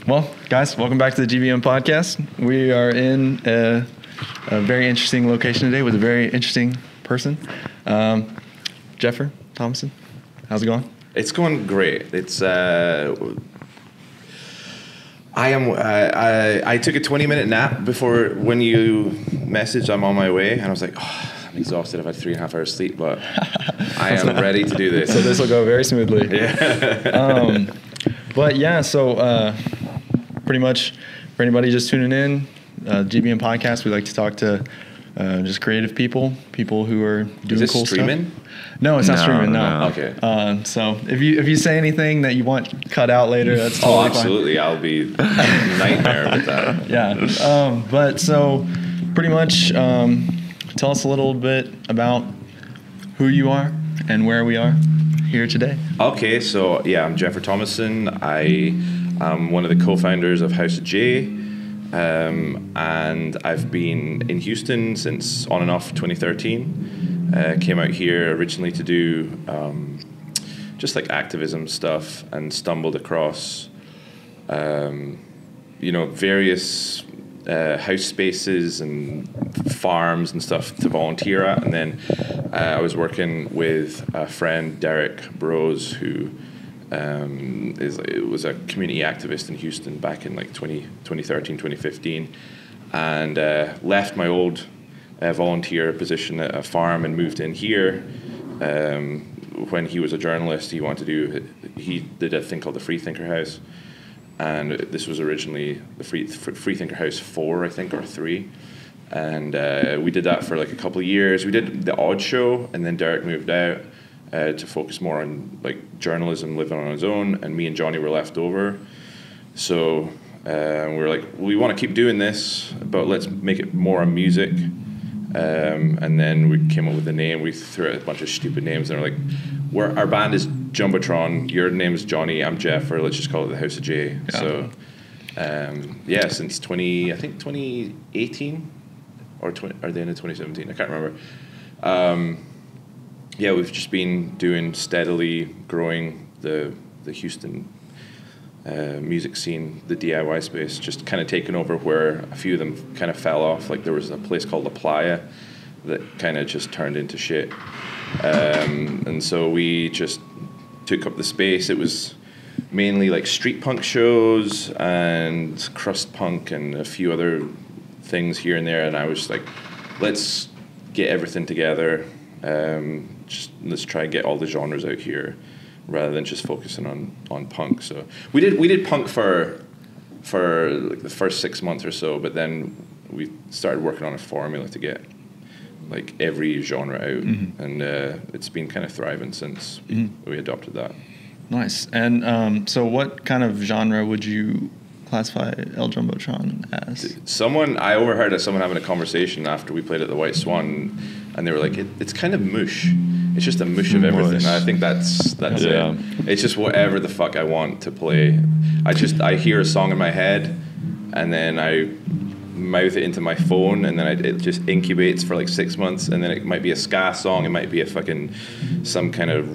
Well, guys, welcome back to the GBM podcast. We are in a very interesting location today with a very interesting person. Jeffrey Thomason, how's it going? It's going great. It's I took a 20-minute nap before when you messaged. I'm on my way, and I was like, I'm exhausted. I've had 3.5 hours sleep, but I am ready to do this. So this will go very smoothly. Yeah. But yeah, so pretty much for anybody just tuning in, GBM podcast, we like to talk to just creative people who are doing cool streaming? stuff. No, it's not streaming. No. Okay. So if you say anything that you want cut out later, that's totally absolutely. fine. I'll be a nightmare with that. Yeah. But so pretty much, tell us a little bit about who you are and where we are here today. Okay, so yeah, I'm Jeffrey Thomason. I am one of the co-founders of House of J, and I've been in Houston since on and off 2013. Came out here originally to do just like activism stuff, and stumbled across various house spaces and farms and stuff to volunteer at. And then I was working with a friend, Derek Bros, who was a community activist in Houston back in like 2013, 2015, and left my old volunteer position at a farm and moved in here. When he was a journalist, he did a thing called the Freethinker House, and this was originally the Freethinker House 4, I think, or 3, and we did that for like a couple of years. We did the odd show, and then Derek moved out to focus more on like journalism, living on his own, and me and Johnny were left over. So we were like, we want to keep doing this, but let's make it more on music. And then we came up with the name. We threw out a bunch of stupid names, and we're like, our band is Jumbotron, your name is Johnny, I'm Jeff, or let's just call it the House of J. Yeah. So since 2018 or the end of 2017, I can't remember. We've just been doing steadily growing the Houston music scene, the DIY space, just kind of taken over where a few of them kind of fell off. Like there was a place called La Playa that kind of just turned into shit. And so we just took up the space. It was mainly like street punk shows and crust punk and a few other things here and there. And I was like, let's get everything together. Let's try and get all the genres out here, rather than just focusing on punk. So we did punk for like the first 6 months or so, but then we started working on a formula to get like every genre out, and it's been kind of thriving since we adopted that. Nice. And so what kind of genre would you classify El Jumbotron as? I overheard someone having a conversation after we played at the White Swan, and they were like, it's kind of mush. It's just a mush of everything. And I think that's it. It's just whatever the fuck I want to play. I hear a song in my head, and then I mouth it into my phone, and then it just incubates for like 6 months, and then it might be a ska song, it might be some kind of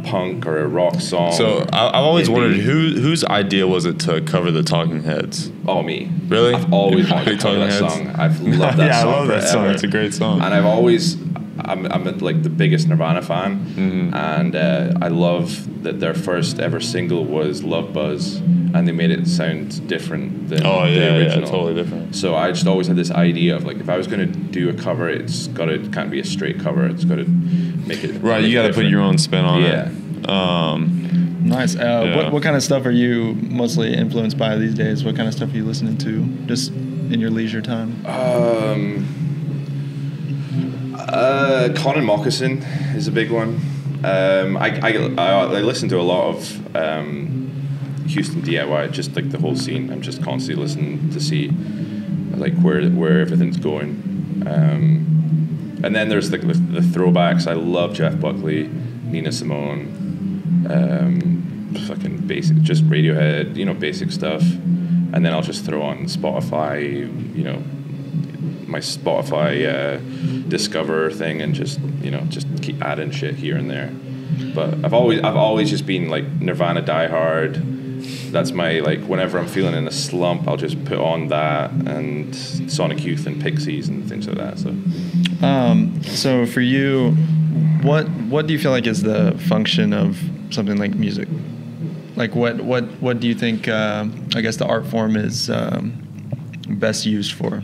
punk or a rock song. So I've always wondered whose idea was it to cover the Talking Heads? Oh, me. Really? I've always wanted to cover that song. I've loved that song. I love that song. It's a great song. And I'm like the biggest Nirvana fan, and I love that their first ever single was Love Buzz, and they made it sound different than the original. Yeah, totally different. So I just always had this idea of like, if I was going to do a cover, can't be a straight cover. It's got to make it right. You got to put your own spin on it. Nice. What kind of stuff are you mostly influenced by these days? What kind of stuff are you listening to just in your leisure time? Con and Moccasin is a big one. I listen to a lot of Houston DIY, just like the whole scene. I'm just constantly listening to see like where everything's going. And then there's like the throwbacks. I love Jeff Buckley, Nina Simone, fucking basic, just Radiohead, basic stuff. And then I'll just throw on Spotify, my Spotify Discover thing, and just keep adding shit here and there. But I've always just been like Nirvana diehard, that's my, like, whenever I'm feeling in a slump, I'll just put on that and Sonic Youth and Pixies and things like that. So for you, what do you feel like is the function of something like music? Like what do you think? I guess the art form is best used for.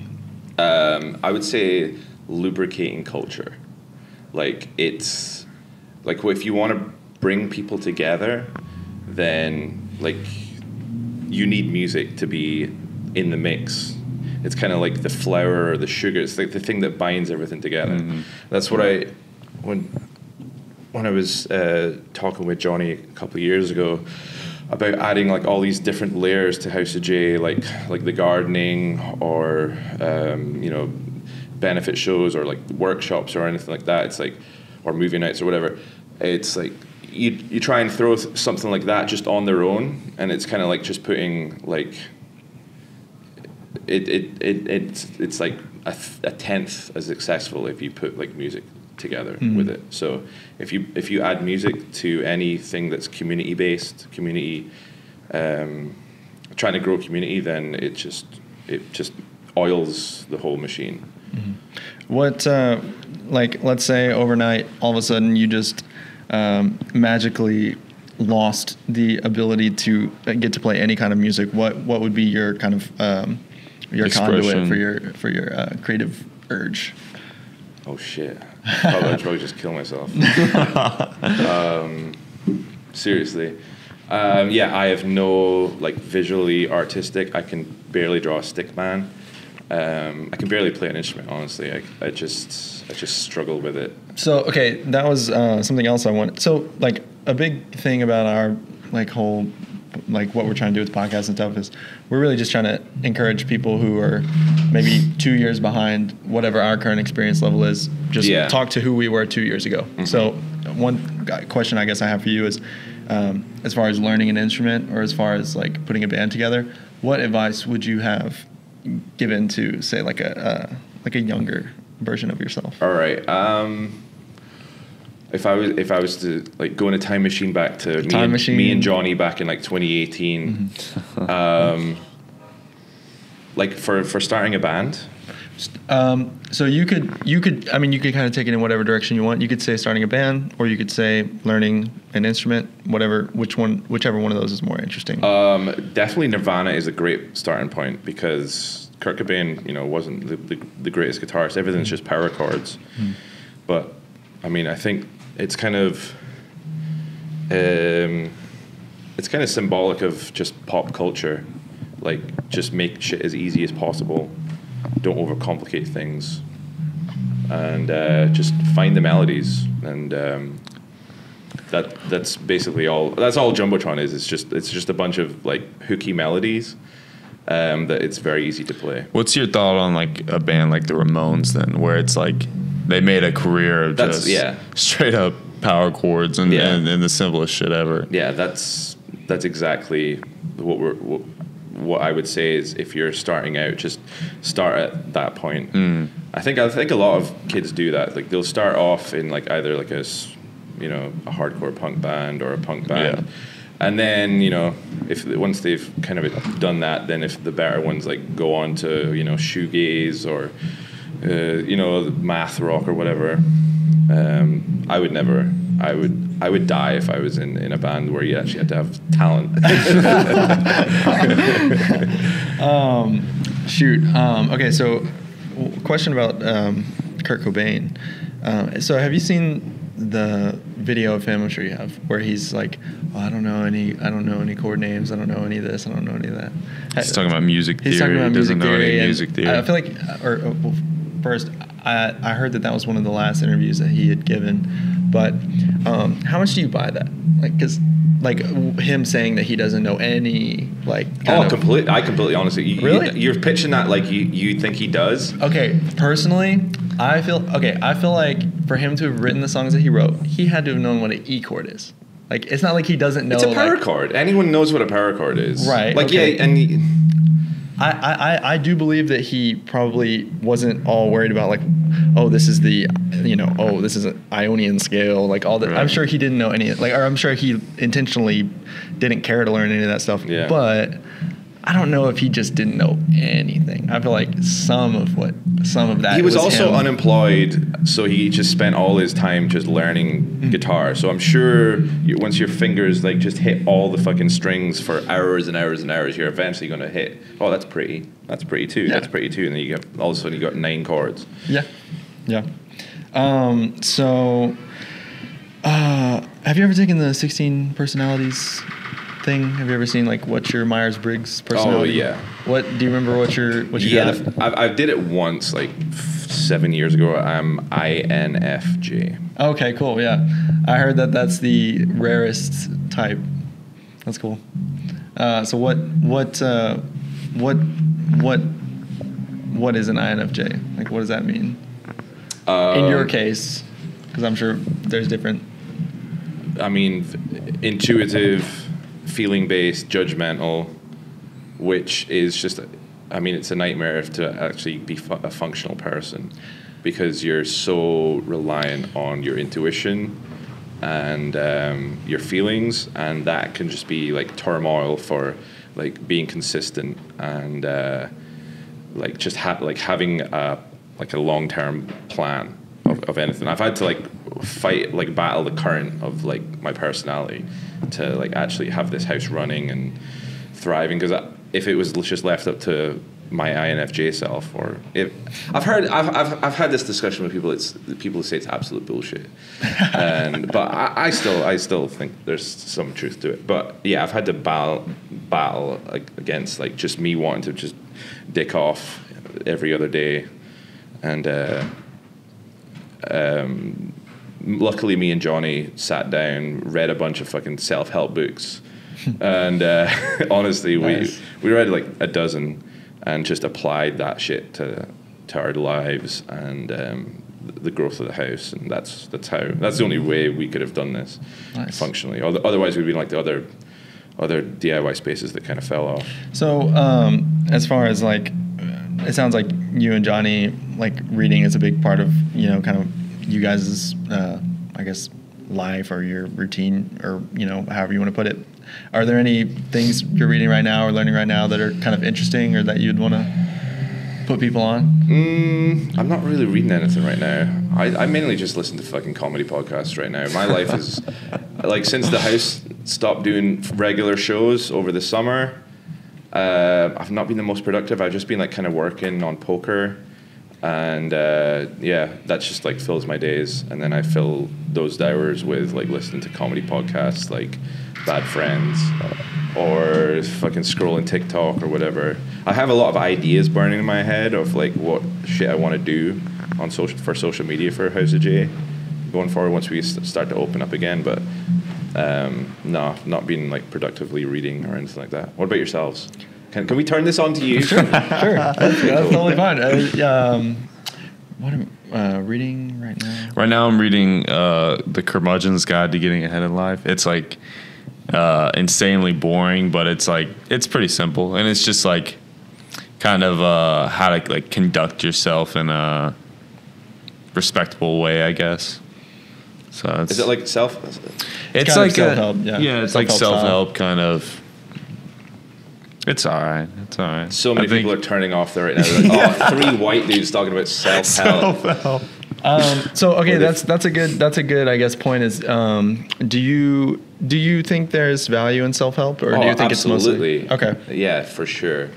I would say lubricating culture. Like, it's like, if you want to bring people together, then, like, you need music to be in the mix. It's kind of like the flour or the sugar. It's like the thing that binds everything together. Mm-hmm. That's what when I was talking with Johnny a couple of years ago about adding, like, all these different layers to House of J, like the gardening or benefit shows or, like, workshops or anything like that. It's like, or movie nights or whatever. It's like you try and throw something like that just on their own, and it's kind of like just putting, like, it's like a tenth as successful if you put, like, music together with it. So if you add music to anything that's community based, trying to grow community, then it just oils the whole machine. What like, let's say overnight, all of a sudden you just magically lost the ability to get to play any kind of music. What would be your kind of your conduit for your creative urge? Oh shit! I'd probably just kill myself. Seriously, I have no, like, visually artistic. I can barely draw a stick man. I can barely play an instrument, honestly. I just struggle with it. So, okay, that was something else I wanted. So, like, a big thing about our, like, whole, like, what we're trying to do with the podcast and stuff is we're really just trying to encourage people who are maybe 2 years behind whatever our current experience level is. Just talk to who we were 2 years ago. Mm-hmm. So, one question I guess I have for you is, as far as learning an instrument or as far as, like, putting a band together, what advice would you have given to, say, like a younger version of yourself? All right. If I was to, like, go in a time machine back to me and Johnny back in, like, 2018, mm-hmm. Like, for starting a band. So you could kind of take it in whatever direction you want. You could say starting a band, or you could say learning an instrument, whichever one of those is more interesting. Definitely Nirvana is a great starting point, because Kurt Cobain, wasn't the greatest guitarist. Everything's just power chords. But I mean, I think it's kind of symbolic of just pop culture. Like, just make shit as easy as possible. Don't overcomplicate things, and just find the melodies, and that's basically all. That's all Jumbotron is. It's just a bunch of, like, hooky melodies that it's very easy to play. What's your thought on, like, a band like the Ramones then, where it's like they made a career of just straight up power chords and the simplest shit ever? Yeah, that's exactly what I would say is, if you're starting out, just start at that point. I think a lot of kids do that. Like, they'll start off in, like, either like a hardcore punk band or a punk band, and then if once they've kind of done that, then if the better ones, like, go on to shoegaze or math rock or whatever. I would die if I was in a band where you actually had to have talent. Okay, so question about Kurt Cobain. So have you seen the video of him? I'm sure you have, where he's like, I don't know any chord names. I don't know any of this. I don't know any of that. He's talking about music theory. He's talking about music theory. Music theory. I feel like, first, I heard that was one of the last interviews that he had given. But how much do you buy that? Like, because, like, him saying that he doesn't know any, like, I completely honestly. Really? You're pitching that like you think he does. Okay, personally, I feel like for him to have written the songs that he wrote, he had to have known what an E chord is. Like, it's not like he doesn't know. It's a power chord. Anyone knows what a power chord is. Right. Like, okay. I do believe that he probably wasn't all worried about like, oh, this is the, this is an Ionian scale, like all that. Right. I'm sure he didn't know any, or I'm sure he intentionally didn't care to learn any of that stuff. Yeah. But I don't know if he just didn't know anything. I feel like some of that. He was also him. Unemployed, so he just spent all his time just learning guitar. So I'm sure once your fingers like just hit all the fucking strings for hours and hours and hours, you're eventually going to hit. Oh, that's pretty. That's pretty too. Yeah. That's pretty too. And then you get all of a sudden you got 9 chords. Yeah, yeah. So, have you ever taken the 16 personalities thing? Have you ever seen like what's your Myers-Briggs personality? Oh yeah. What do you remember? What you got? I did it once like 7 years ago. I'm INFJ. Okay, cool. Yeah, I heard that's the rarest type. That's cool. So what is an INFJ? Like, what does that mean? In your case, because I'm sure there's different. I mean, intuitive, feeling-based, judgmental, which is just, it's a nightmare to actually be a functional person because you're so reliant on your intuition and your feelings, and that can just be like turmoil for like being consistent and like just having a long-term plan of anything. I've had to like fight, like battle the current of like my personality to like actually have this house running and thriving, because if it was just left up to my INFJ self, or if I've had this discussion with people who say it's absolute bullshit, but I still think there's some truth to it. But yeah, I've had to battle like against like just me wanting to just dick off every other day, and luckily me and Johnny sat down, read a bunch of fucking self-help books, and honestly nice. we read like a dozen and just applied that shit to our lives and the growth of the house, and that's the only way we could have done this nice. Functionally. Otherwise we'd be like the other DIY spaces that kind of fell off. So as far as like, it sounds like you and Johnny, like reading is a big part of, kind of you guys' I guess life or your routine, or however you want to put it. Are there any things you're reading right now or learning right now that are kind of interesting or that you'd want to put people on? I'm not really reading anything right now. I mainly just listen to fucking comedy podcasts right now. My life is like, since the house stopped doing regular shows over the summer, I've not been the most productive. I've just been like kind of working on poker, and that just like fills my days, and then I fill those hours with like listening to comedy podcasts like Bad Friends or fucking scrolling TikTok or whatever. I have a lot of ideas burning in my head of like what shit I want to do on social media for House of J going forward once we start to open up again, but no, not being like productively reading or anything like that. What about yourselves? Can we turn this on to you? Sure. That's totally fine. What am I reading right now? Right now I'm reading The Curmudgeon's Guide to Getting Ahead in Life. It's like insanely boring, but it's pretty simple, and it's just like kind of how to like conduct yourself in a respectable way, I guess. So is it like self? It's like self-help. Yeah, it's like self-help kind of. It's all right. So many people are turning off there right now. They're like, 3 white dudes talking about self-help. So okay, that's a good I guess point is, do you think there's value in self-help, or do you think absolutely. It's mostly okay? Yeah, for sure.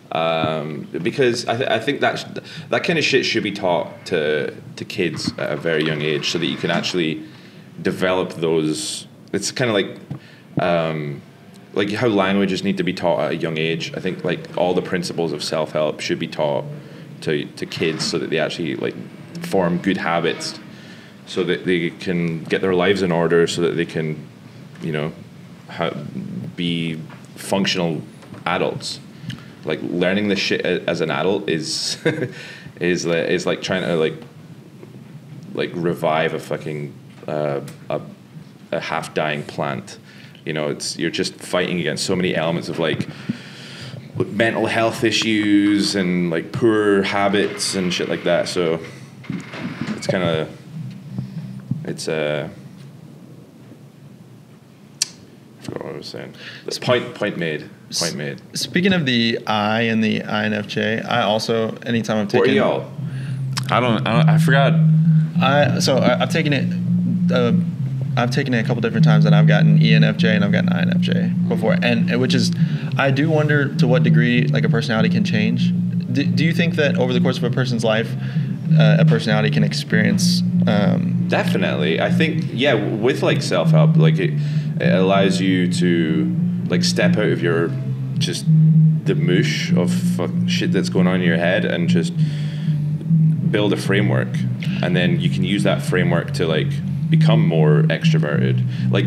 Because I think that kind of shit should be taught to kids at a very young age, so that you can actually develop those. It's kind of like how languages need to be taught at a young age. I think like all the principles of self-help should be taught to kids, so that they actually like form good habits, so that they can get their lives in order, so that they can, be functional adults. Like learning this shit as an adult is is like trying to like revive a fucking a half dying plant. You're just fighting against so many elements of like with mental health issues and like poor habits and shit like that. So it's kind of, I forgot what I was saying. Point made. Speaking of the I and the INFJ, I also, anytime I've taken... What are y'all? I forgot. I've taken it... I've taken it a couple different times, and I've gotten ENFJ and I've gotten INFJ before, and which is, I do wonder to what degree like a personality can change. Do you think that over the course of a person's life, a personality can experience? Definitely, I think with like self-help, like it allows you to like step out of your just the mush of shit that's going on in your head and just build a framework, and then you can use that framework to like become more extroverted. Like,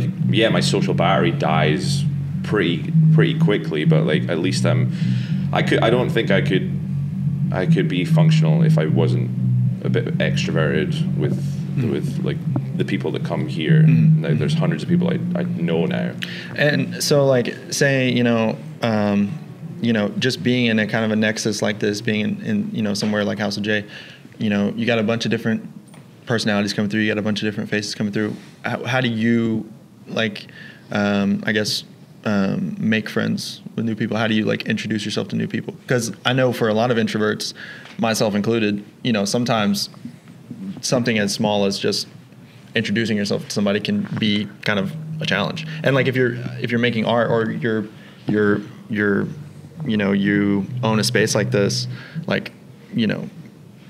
my social battery dies pretty quickly, but like at least I don't think I could be functional if I wasn't a bit extroverted with like the people that come here. Like, there's hundreds of people I know now. And so like say, just being in a kind of a nexus like this, being in somewhere like House of J, you got a bunch of different personalities coming through, you got a bunch of different faces coming through. How do you like make friends with new people? How do you like introduce yourself to new people? Because I know for a lot of introverts, myself included, sometimes something as small as just introducing yourself to somebody can be kind of a challenge. And like if you're making art or you own a space like this, like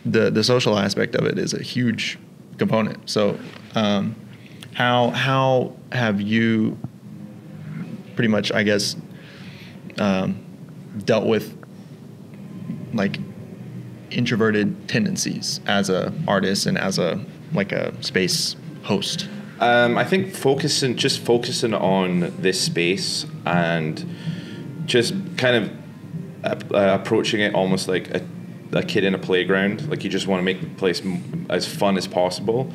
the social aspect of it is a huge component. So how have you pretty much, I guess, dealt with like introverted tendencies as a artist and as a space host? I think focusing on this space and just kind of approaching it almost like a kid in a playground. Like, you just want to make the place as fun as possible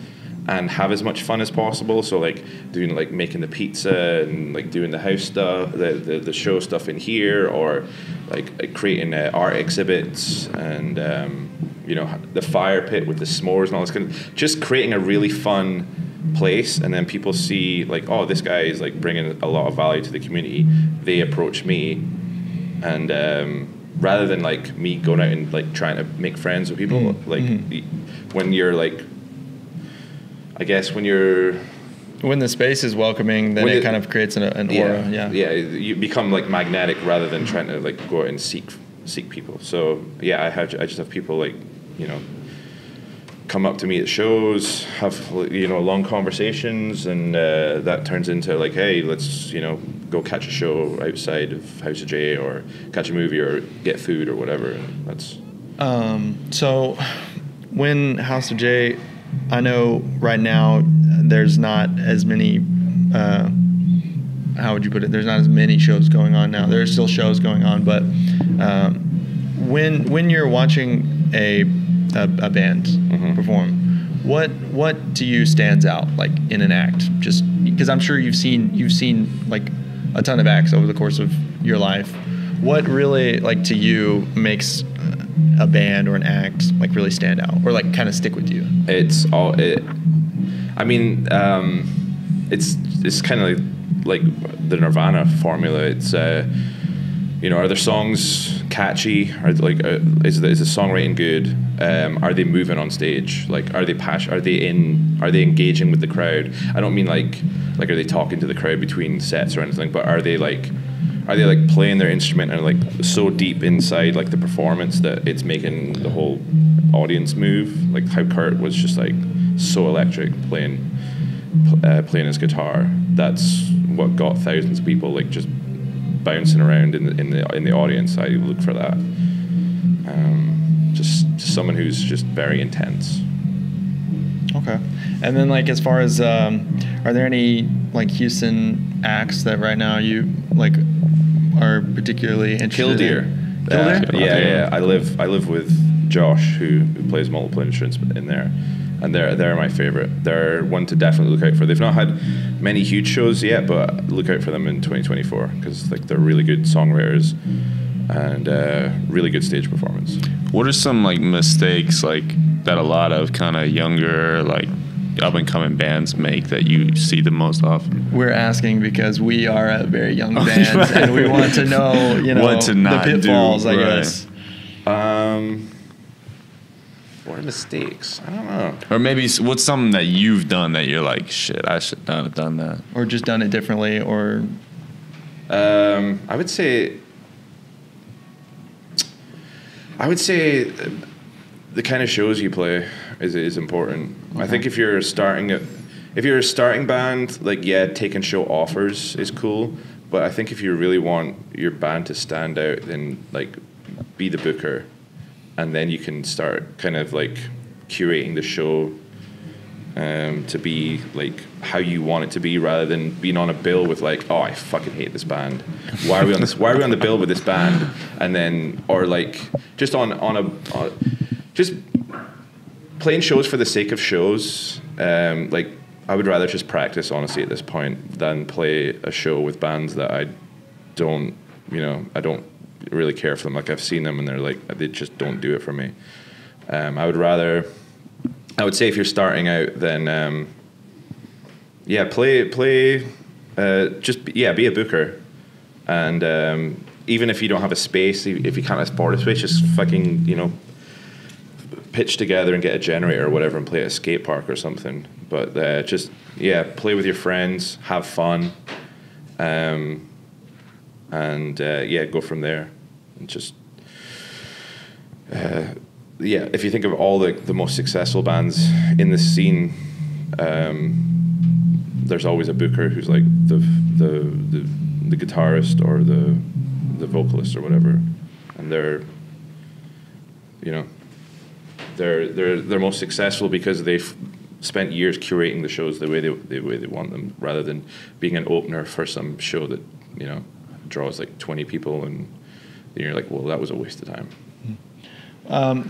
and have as much fun as possible. So like doing like making the pizza and like doing the house stuff, the show stuff in here, or like creating art exhibits and the fire pit with the s'mores and all this kind of, just creating a really fun place. And then people see like, oh, this guy is like bringing a lot of value to the community. They approach me, and rather than like me going out and like trying to make friends with people, when you're like, I guess when the space is welcoming, then it kind of creates an aura. Yeah, you become like magnetic rather than trying to like go out and seek people. So I just have people like come up to me at shows, have long conversations, and that turns into like, hey, let's go catch a show outside of House of J, or catch a movie, or get food, or whatever. And that's so when House of J, I know right now there's not as many how would you put it, there's not as many shows going on now. There are still shows going on, but when you're watching a band perform, what to you stands out like in an act? Just because I'm sure you've seen like a ton of acts over the course of your life. What really like to you makes a band or an act like really stand out or like kind of stick with you? It's kind of like the Nirvana formula. It's are their songs catchy? Is the songwriting good? Are they moving on stage? Like, are they passionate? Are they engaging with the crowd? I don't mean like are they talking to the crowd between sets or anything, but are they playing their instrument and like so deep inside like the performance that it's making the whole audience move? Like how Kurt was just like so electric playing his guitar. That's what got thousands of people like just bouncing around in the audience. I look for that. Just someone who's just very intense. Okay. And then like as far as are there any like Houston acts that right now you like are particularly interested in? Killdeer? I live with Josh who plays multiple instruments in there, and they're my favorite. They're one to definitely look out for. They've not had many huge shows yet, but look out for them in 2024 because like they're really good songwriters, and really good stage performance. What are some like mistakes like that a lot of kind of younger like up and coming bands make that you see the most often? We're asking because we are a very young band and we want to know, what to not the pitfalls, do, I right. guess. What are mistakes? I don't know. Or maybe what's something that you've done that you're like, shit, I should not have done that. Or just done it differently, or... I would say the kind of shows you play is important. Okay. I think if you're a starting band, like, yeah, taking show offers is cool, but I think if you really want your band to stand out, then like be the booker, and then you can start kind of like curating the show to be like how you want it to be, rather than being on a bill with like, oh, I fucking hate this band. Why are we on this? Why are we on the bill with this band? And then, or like just just playing shows for the sake of shows. Like, I would rather just practice, honestly, at this point, than play a show with bands that I don't really care for them. Like, I've seen them and they just don't do it for me. I would say if you're starting out, then be a booker, and even if you don't have a space, if you can't afford a space, just fucking pitch together and get a generator or whatever and play at a skate park or something. But play with your friends, have fun, and go from there. And just if you think of all the most successful bands in the scene, there's always a booker who's like the guitarist or the vocalist or whatever, and they're most successful because they've spent years curating the shows the way they want them, rather than being an opener for some show that draws like 20 people, and then you're like, well, that was a waste of time.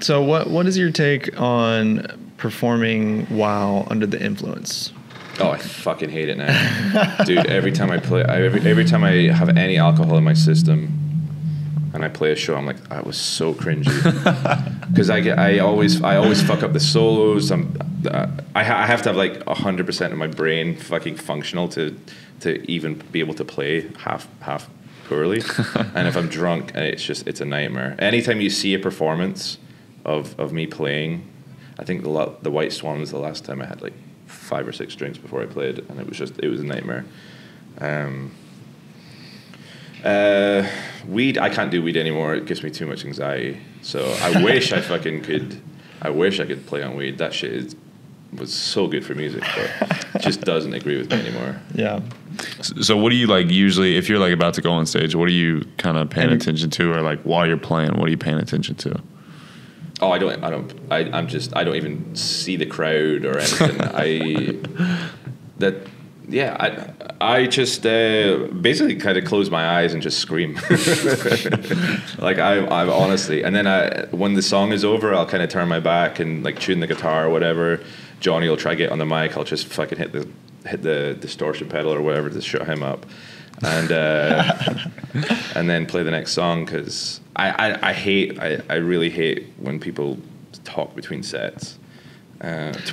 So what is your take on performing while under the influence? Oh, I fucking hate it now, dude. Every time I play, every time I have any alcohol in my system, and I play a show, I'm like, I was so cringy, because I always fuck up the solos. I have to have like 100% of my brain fucking functional to even be able to play half poorly. And if I'm drunk, it's a nightmare. Anytime you see a performance of me playing, I think the White Swan was the last time I had like 5 or 6 drinks before I played, and it was a nightmare. Weed, I can't do weed anymore. It gives me too much anxiety. So I wish I could play on weed. That shit was so good for music, but it just doesn't agree with me anymore. Yeah. So what do you like usually, if you're like about to go on stage, what are you kind of paying attention to, or like while you're playing, what are you paying attention to? Oh, I don't even see the crowd or anything. I just basically kind of close my eyes and just scream. Like I honestly, and then when the song is over, I'll kind of turn my back and like tune the guitar or whatever. Johnny will try to get on the mic. I'll just fucking hit the distortion pedal or whatever to shut him up, and and then play the next song, because I really hate when people talk between sets.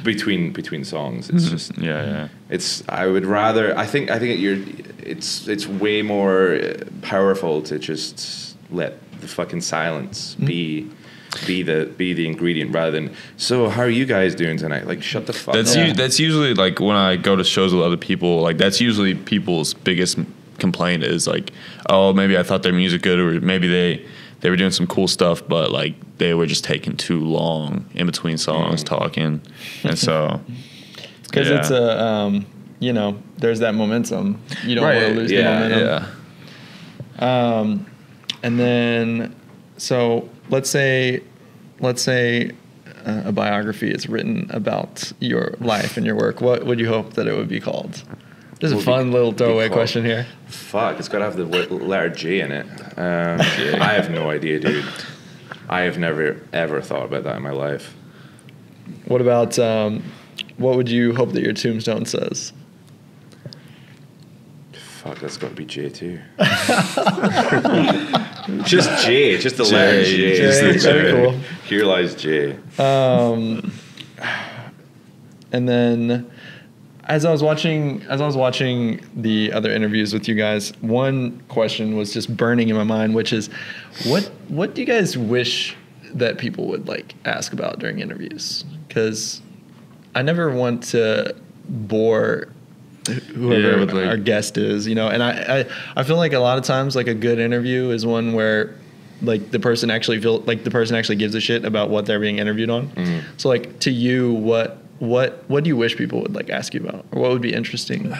Between songs, it's just I would rather. I think it's way more powerful to just let the fucking silence be the ingredient, rather than, so how are you guys doing tonight? Like, shut the fuck up. That's usually like when I go to shows with other people. Like, that's usually people's biggest complaint is like, oh, maybe I thought their music good, or maybe they were doing some cool stuff, but like they were just taking too long in between songs talking. And so because it's a there's that momentum. You don't want to lose the momentum. And then so let's say a biography is written about your life and your work. What would you hope that it would be called? This is a fun little throwaway question here. Fuck, it's got to have the letter J in it. I have no idea, dude. I have never, ever thought about that in my life. What about, what would you hope that your tombstone says? Fuck, that's got to be J too. Just J, just the letter J. J, very cool. Here lies J. And then as I was watching the other interviews with you guys, one question was just burning in my mind, which is, what do you guys wish that people would like ask about during interviews? Because I never want to bore whoever our guest is, you know. And I feel like a lot of times, like, a good interview is one where like the person actually gives a shit about what they're being interviewed on. Mm-hmm. So like, to you, what do you wish people would like ask you about, or what would be interesting?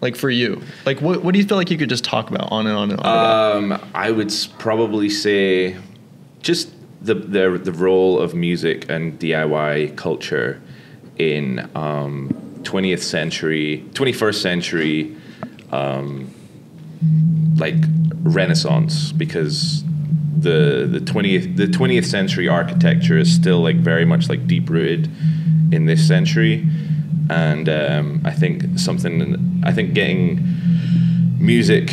Like for you, like what do you feel like you could just talk about on and on and on? I would probably say just the role of music and DIY culture in 21st century like Renaissance, because the 20th century architecture is still like very much like deep rooted in this century, and I think getting music,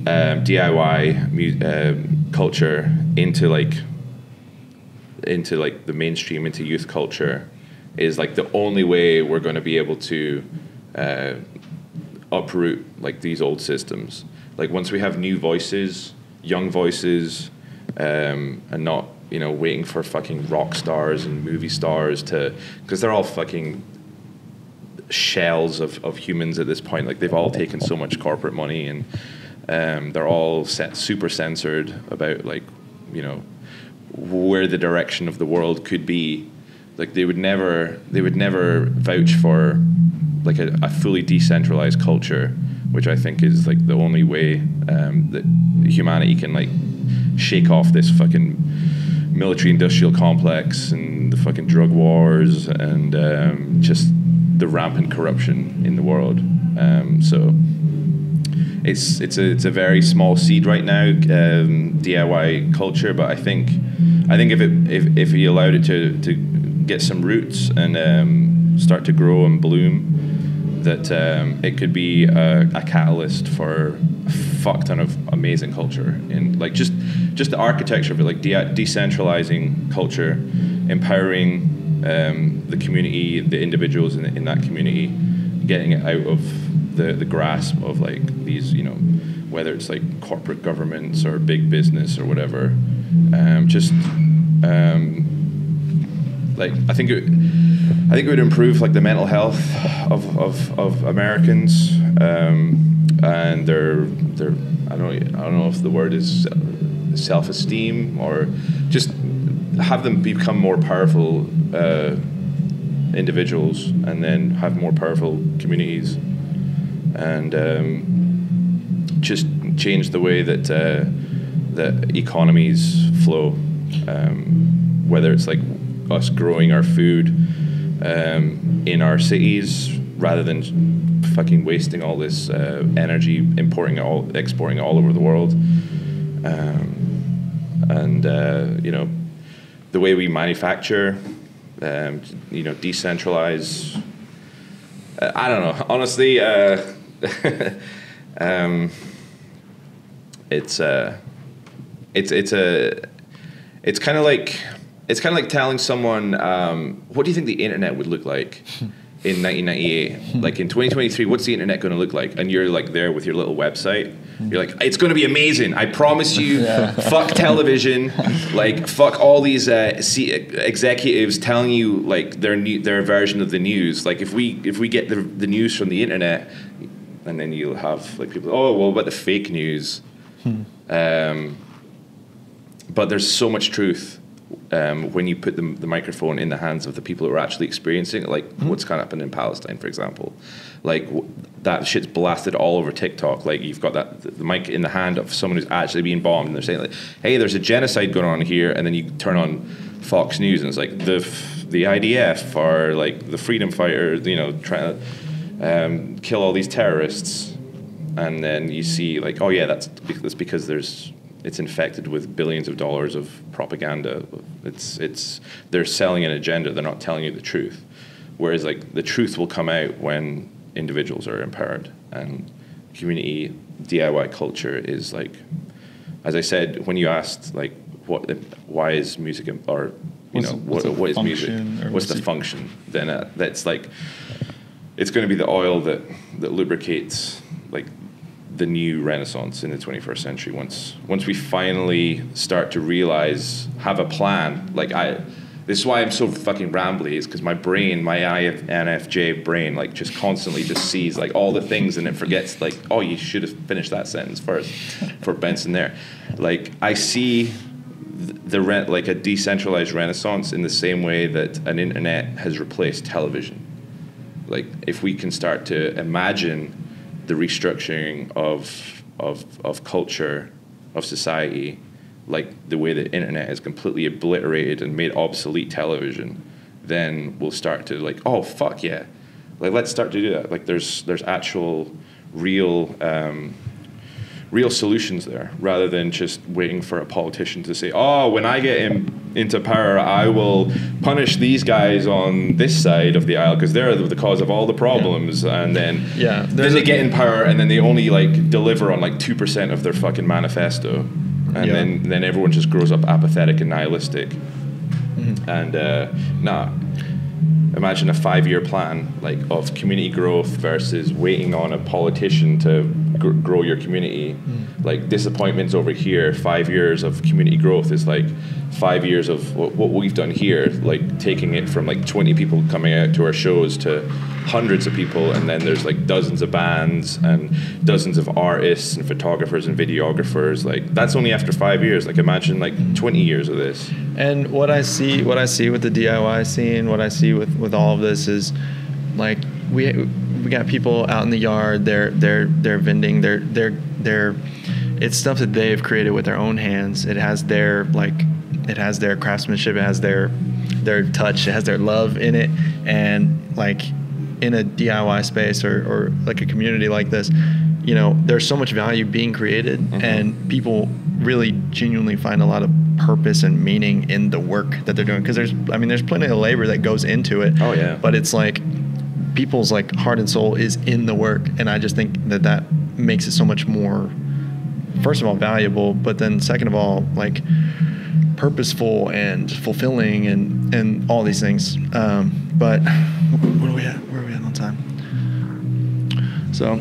DIY culture into the mainstream, into youth culture, is like the only way we're going to be able to uproot like these old systems. Like once we have new voices, young voices, and not, you know, waiting for fucking rock stars and movie stars because they're all fucking shells of humans at this point. Like they've all taken so much corporate money, and they're all super censored about, like, you know, where the direction of the world could be. Like they would never vouch for like a fully decentralized culture, which I think is like the only way that humanity can like shake off this fucking military industrial complex and the fucking drug wars and just the rampant corruption in the world. So it's a very small seed right now, DIY culture, but I think if you allowed it to get some roots and start to grow and bloom, that it could be a catalyst for a fuck ton of amazing culture, in like just the architecture of it, like decentralizing culture, empowering the community, the individuals in that community, getting it out of the grasp of like these, you know, whether it's like corporate governments or big business or whatever. Like I think it would improve like the mental health of Americans, and their I don't know if the word is self-esteem, or just have them become more powerful individuals, and then have more powerful communities, and just change the way that that economies flow, whether it's like us growing our food in our cities rather than fucking wasting all this energy exporting it all over the world, and you know, the way we manufacture, you know, decentralize. I don't know, honestly. It's kind of like telling someone, what do you think the internet would look like in 1998? Like in 2023, what's the internet going to look like? And you're like there with your little website. You're like, it's going to be amazing. I promise you. Yeah. Fuck television. Like fuck all these executives telling you like their version of the news. Like if we get the news from the internet, and then you'll have like people, oh well, what about the fake news? But there's so much truth when you put the microphone in the hands of the people who are actually experiencing it, like what's kind of happened in Palestine, for example. Like that shit's blasted all over TikTok. Like you've got the mic in the hand of someone who's actually being bombed, and they're saying like, "Hey, there's a genocide going on here," and then you turn on Fox News, and it's like the IDF or like the freedom fighters, you know, trying to kill all these terrorists, and then you see like, oh yeah, that's because it's infected with billions of dollars of propaganda. They're selling an agenda. They're not telling you the truth. Whereas like the truth will come out when individuals are empowered, and community DIY culture is like as I said, when you asked like why is music or you know what is music, what's the function, then that's like it's going to be the oil that lubricates like the new renaissance in the 21st century. Once we finally start to realize, have a plan, like this is why I'm so fucking rambly, is because my brain, my INFJ brain, like just constantly just sees like all the things and it forgets like, oh, you should have finished that sentence first for Benson there. Like I see like a decentralized renaissance in the same way that an internet has replaced television. Like if we can start to imagine the restructuring of culture, of society, like the way the internet has completely obliterated and made obsolete television, then we'll start to like, oh fuck yeah, like let's start to do that. Like there's actual real solutions there, rather than just waiting for a politician to say, oh, when I get into power, I will punish these guys on this side of the aisle because they're the cause of all the problems. Yeah. And then they get in power and then they only like deliver on like 2% of their fucking manifesto. And then everyone just grows up apathetic and nihilistic. Mm-hmm. And imagine a 5-year plan like of community growth versus waiting on a politician to grow your community. Like disappointments over here, 5 years of community growth is like 5 years of what we've done here, like taking it from like 20 people coming out to our shows to hundreds of people, and then there's like dozens of bands and dozens of artists and photographers and videographers. Like that's only after 5 years. Like imagine like 20 years of this. And what I see with the DIY scene, what I see with all of this is like we got people out in the yard. They're vending. They're it's stuff that they've created with their own hands. It has their craftsmanship. It has their touch. It has their love in it. And like in a DIY space or like a community like this, you know, there's so much value being created, mm-hmm. and people really genuinely find a lot of purpose and meaning in the work that they're doing. Because there's plenty of labor that goes into it. Oh yeah. But it's like people's like heart and soul is in the work, and I just think that makes it so much more, first of all, valuable, but then second of all, like purposeful and fulfilling and all these things. But where are we at on time? So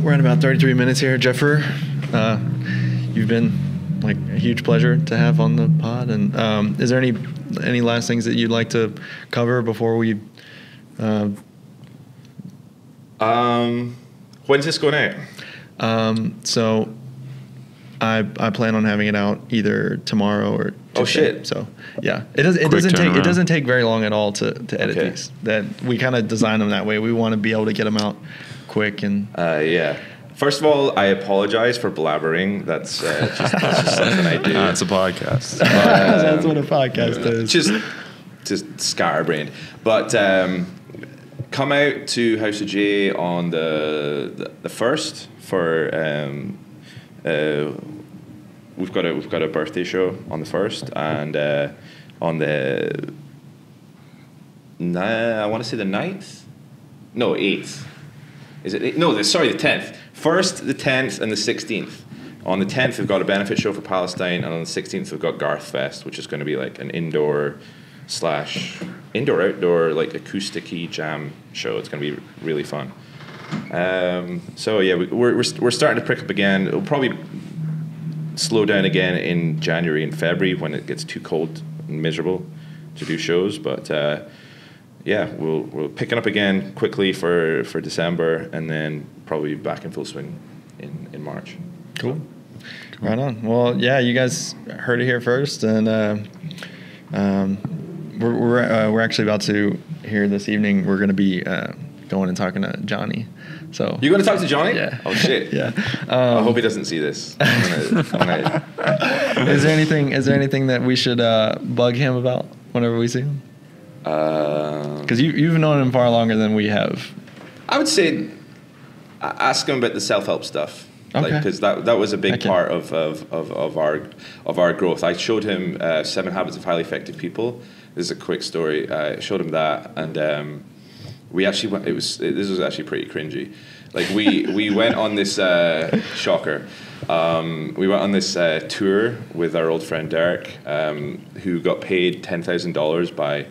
we're at about 33 minutes here. Jeffer, you've been like a huge pleasure to have on the pod. And is there any last things that you'd like to cover before we when's this going out? So I plan on having it out either tomorrow or Tuesday. Oh shit. So yeah, it doesn't take very long at all to edit these. That we kind of design them that way. We want to be able to get them out quick and yeah. First of all, I apologize for blabbering. That's just something I do. It's a podcast. That's what a podcast is. Just scatterbrained. But come out to House of J on the 1st for we've got a birthday show on the 1st, and on the I want to say the 9th, no 8th. Is it 8? No, sorry, the 10th. 1st, the 10th, and the 16th. On the 10th, we've got a benefit show for Palestine, and on the 16th, we've got Garth Fest, which is going to be like an indoor-outdoor like acoustic-y jam show. It's going to be really fun. So yeah, we're starting to pick up again. It'll probably slow down again in January and February when it gets too cold and miserable to do shows. But yeah, we're picking up again quickly for December, and then probably back in full swing in March. Cool. Right on. Well, yeah, you guys heard it here first, and we're actually about to here this evening. We're going to be going and talking to Johnny. So you're going to talk to Johnny? Yeah. Oh shit. Yeah. I hope he doesn't see this. Is there anything that we should bug him about whenever we see him? Because you've known him far longer than we have. I would say ask him about the self-help stuff. Okay. Because that was a big part of our growth. I showed him 7 Habits of Highly Effective People. This is a quick story. I showed him that, and we actually went. This was actually pretty cringy. Like we went on this shocker. We went on this tour with our old friend Derek, who got paid $10,000 by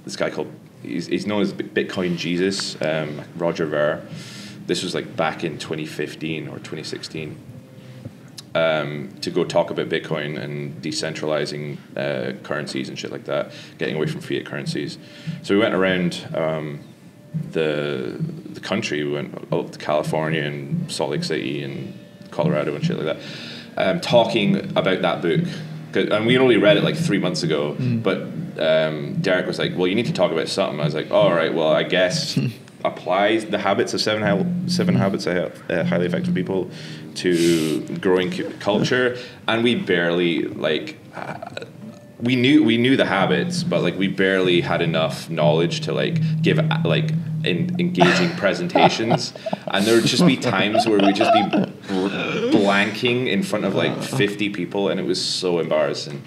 this guy called, he's known as Bitcoin Jesus, Roger Ver. This was like back in 2015 or 2016, to go talk about Bitcoin and decentralizing currencies and shit like that, getting away from fiat currencies. So we went around the country. We went up to California and Salt Lake City and Colorado and shit like that, talking about that book. And we only read it like 3 months ago, but Derek was like, well, you need to talk about something. I was like, all right, well, I guess apply the habits of seven habits of highly effective people to growing culture. And we barely like we knew the habits, but like we barely had enough knowledge to like give like engaging presentations. And there would just be times where we'd just be blanking in front of like 50 people, and it was so embarrassing.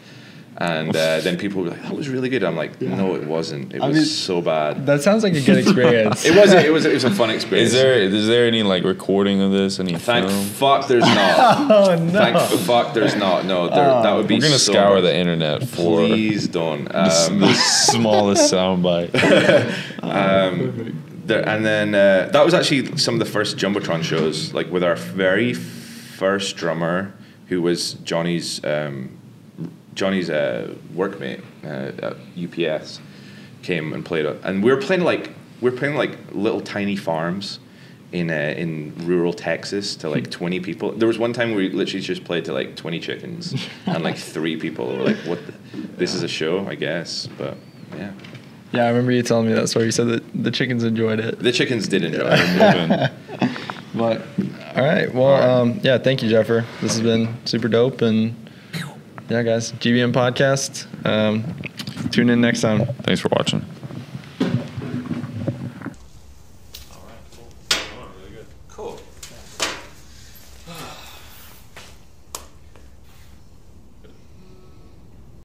And then people were like, that was really good. I'm like, no, it wasn't. It was so bad. That sounds like a good experience. It was a fun experience. Is there any like recording of this? Any Thank film? fuck there's not. Oh no. Thank fuck there's not. No, that would be We're gonna so scour much. the internet for Please don't. the smallest soundbite. And then that was actually some of the first Jumbotron shows, like with our very first drummer, who was Johnny's workmate at UPS, came and played it. And we were playing like little tiny farms in rural Texas to like 20 people. There was one time we literally just played to like 20 chickens and like 3 people were like, what this is a show, I guess. But yeah. Yeah, I remember you telling me that story. You said that the chickens enjoyed it. The chickens did enjoy it. But all right, well, yeah, thank you, Jeffer. This has been super dope, and yeah, guys, GBM podcast. Tune in next time. Thanks for watching.